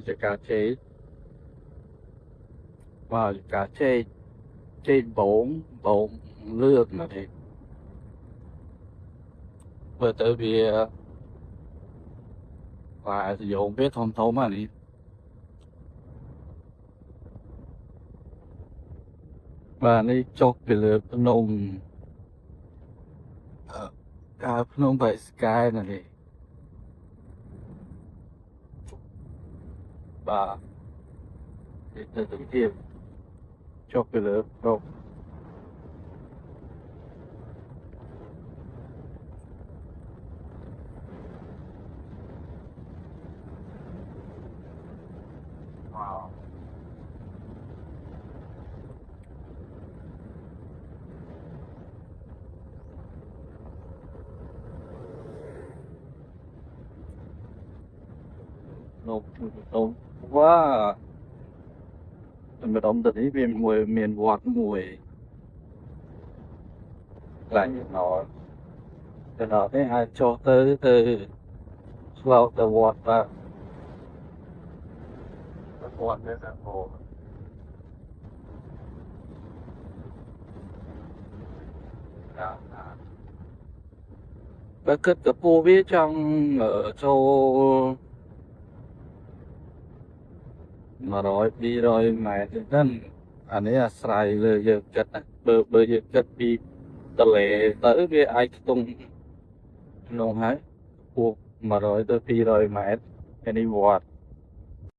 จะการเชดว่าการเชดtrên bốn bốn lượt mà thì vừa tới vì và sử dụng biết thông thông mà đi và đi chốt cái lượt nông cái nông phải sky này đi và thì từ từ kia chốt cái lượt nông wow nông nông quá mình động từ ý miền mùi miền quạt mùi lại nó cái hai cho tới từ vào từ quạt và quạt đấy là hồ cái kết của cô viết trong ở châu mà rồi đi rồi mà thì nên anh ấy là xài lời giờ kết bờ giờ kết đi tờ lệ tới cái ai tung nông hái cuộc mà rồi tới đi rồi mà cái đi vọt